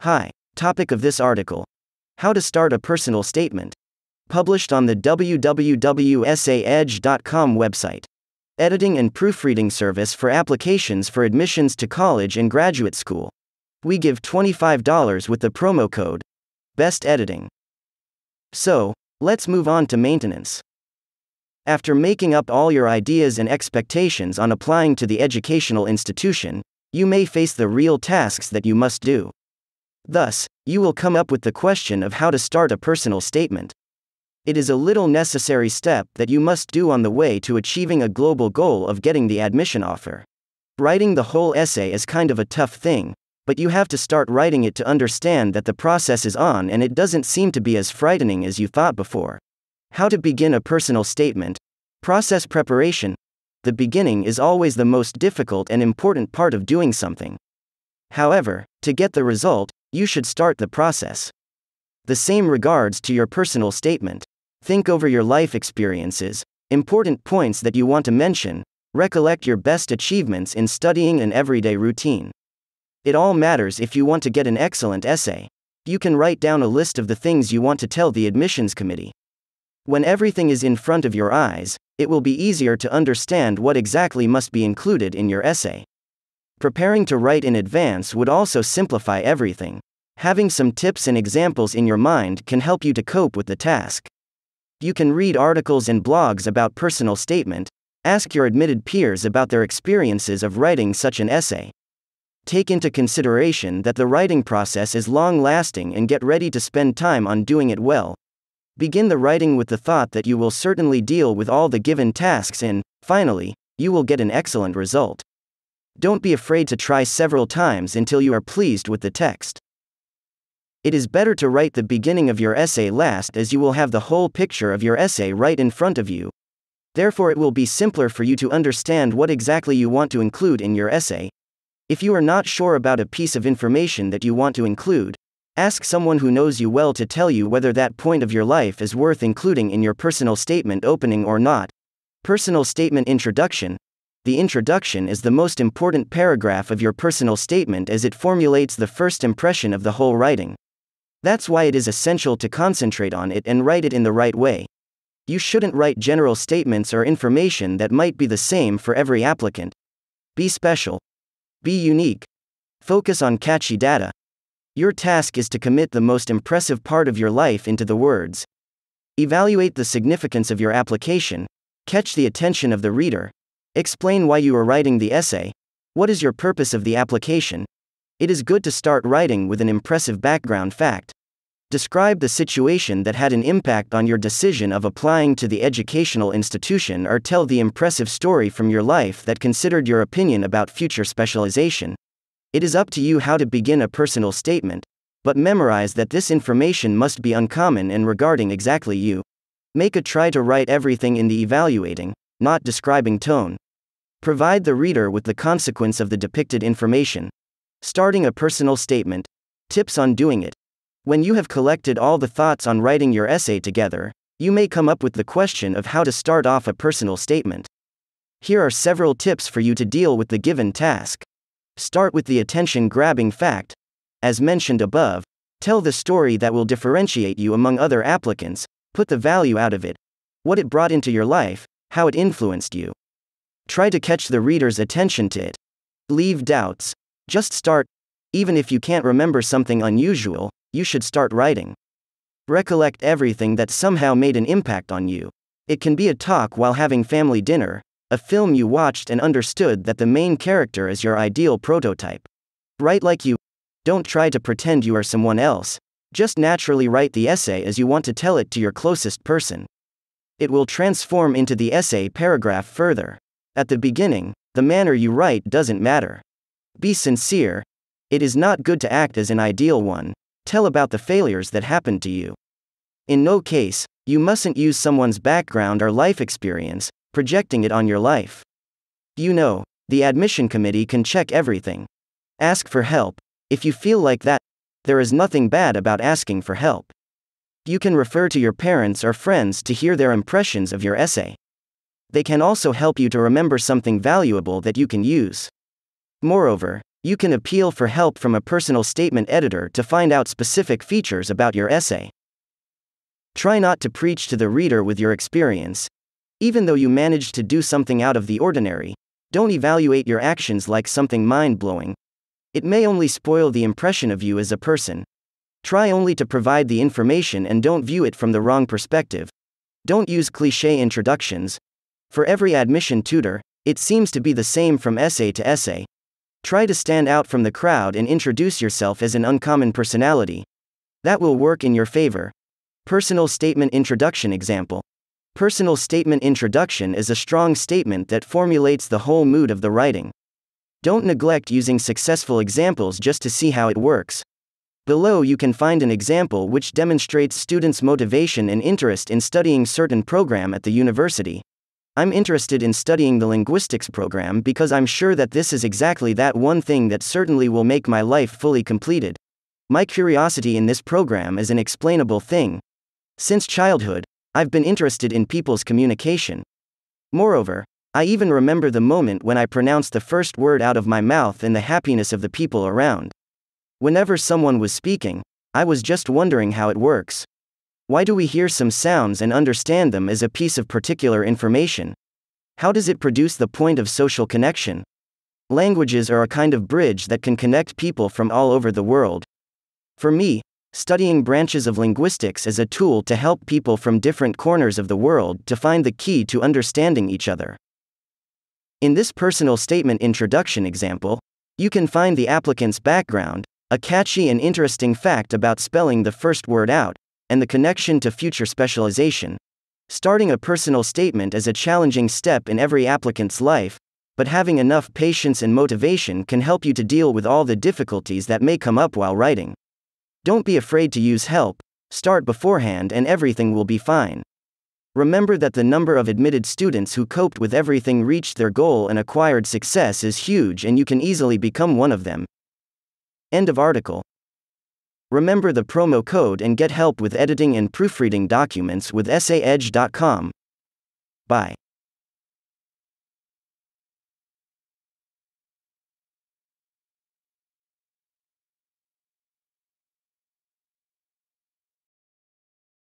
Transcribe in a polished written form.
Hi. Topic of this article: How to start a personal statement. Published on the www.essaedge.com website. Editing and proofreading service for applications for admissions to college and graduate school. We give $25 with the promo code Best Editing. So, let's move on to maintenance. After making up all your ideas and expectations on applying to the educational institution, you may face the real tasks that you must do. Thus, you will come up with the question of how to start a personal statement. It is a little necessary step that you must do on the way to achieving a global goal of getting the admission offer. Writing the whole essay is kind of a tough thing, but you have to start writing it to understand that the process is on, and it doesn't seem to be as frightening as you thought before. How to begin a personal statement. Process preparation. The beginning is always the most difficult and important part of doing something. However, to get the result, you should start the process. The same regards to your personal statement. Think over your life experiences, important points that you want to mention, recollect your best achievements in studying and everyday routine. It all matters if you want to get an excellent essay. You can write down a list of the things you want to tell the admissions committee. When everything is in front of your eyes, it will be easier to understand what exactly must be included in your essay. Preparing to write in advance would also simplify everything. Having some tips and examples in your mind can help you to cope with the task. You can read articles and blogs about personal statement, ask your admitted peers about their experiences of writing such an essay. Take into consideration that the writing process is long-lasting and get ready to spend time on doing it well. Begin the writing with the thought that you will certainly deal with all the given tasks and, finally, you will get an excellent result. Don't be afraid to try several times until you are pleased with the text. It is better to write the beginning of your essay last, as you will have the whole picture of your essay right in front of you. Therefore, it will be simpler for you to understand what exactly you want to include in your essay. If you are not sure about a piece of information that you want to include, ask someone who knows you well to tell you whether that point of your life is worth including in your personal statement opening or not. Personal statement introduction. The introduction is the most important paragraph of your personal statement, as it formulates the first impression of the whole writing. That's why it is essential to concentrate on it and write it in the right way. You shouldn't write general statements or information that might be the same for every applicant. Be special. Be unique. Focus on catchy data. Your task is to commit the most impressive part of your life into the words. Evaluate the significance of your application. Catch the attention of the reader. Explain why you are writing the essay. What is your purpose of the application? It is good to start writing with an impressive background fact. Describe the situation that had an impact on your decision of applying to the educational institution, or tell the impressive story from your life that considered your opinion about future specialization. It is up to you how to begin a personal statement, but memorize that this information must be uncommon and regarding exactly you. Make a try to write everything in the evaluating, not describing tone. Provide the reader with the consequence of the depicted information. Starting a personal statement. Tips on doing it. When you have collected all the thoughts on writing your essay together, you may come up with the question of how to start off a personal statement. Here are several tips for you to deal with the given task. Start with the attention-grabbing fact. As mentioned above, tell the story that will differentiate you among other applicants, put the value out of it, what it brought into your life, how it influenced you. Try to catch the reader's attention to it. Leave doubts. Just start. Even if you can't remember something unusual, you should start writing. Recollect everything that somehow made an impact on you. It can be a talk while having family dinner, a film you watched and understood that the main character is your ideal prototype. Write like you. Don't try to pretend you are someone else. Just naturally write the essay as you want to tell it to your closest person. It will transform into the essay paragraph further. At the beginning, the manner you write doesn't matter. Be sincere. It is not good to act as an ideal one. Tell about the failures that happened to you. In no case, you mustn't use someone's background or life experience, projecting it on your life. The admission committee can check everything. Ask for help. If you feel like that, there is nothing bad about asking for help. You can refer to your parents or friends to hear their impressions of your essay. They can also help you to remember something valuable that you can use. Moreover, You can appeal for help from a personal statement editor to find out specific features about your essay. Try not to preach to the reader with your experience. Even though you managed to do something out of the ordinary, don't evaluate your actions like something mind-blowing. It may only spoil the impression of you as a person. Try only to provide the information and don't view it from the wrong perspective. Don't use cliché introductions. For every admission tutor, it seems to be the same from essay to essay. Try to stand out from the crowd and introduce yourself as an uncommon personality. That will work in your favor. Personal statement introduction example. Personal statement introduction is a strong statement that formulates the whole mood of the writing. Don't neglect using successful examples just to see how it works. Below you can find an example which demonstrates students' motivation and interest in studying certain program at the university. I'm interested in studying the linguistics program because I'm sure that this is exactly that one thing that certainly will make my life fully completed. My curiosity in this program is an explainable thing. Since childhood, I've been interested in people's communication. Moreover, I even remember the moment when I pronounced the first word out of my mouth and the happiness of the people around. Whenever someone was speaking, I was just wondering how it works. Why do we hear some sounds and understand them as a piece of particular information? How does it produce the point of social connection? Languages are a kind of bridge that can connect people from all over the world. For me, studying branches of linguistics is a tool to help people from different corners of the world to find the key to understanding each other. In this personal statement introduction example, you can find the applicant's background, a catchy and interesting fact about spelling the first word out, and the connection to future specialization. Starting a personal statement is a challenging step in every applicant's life, but having enough patience and motivation can help you to deal with all the difficulties that may come up while writing. Don't be afraid to use help, start beforehand and everything will be fine. Remember that the number of admitted students who coped with everything reached their goal and acquired success is huge, and you can easily become one of them. End of article. Remember the promo code and get help with editing and proofreading documents with EssayEdge.com. Bye.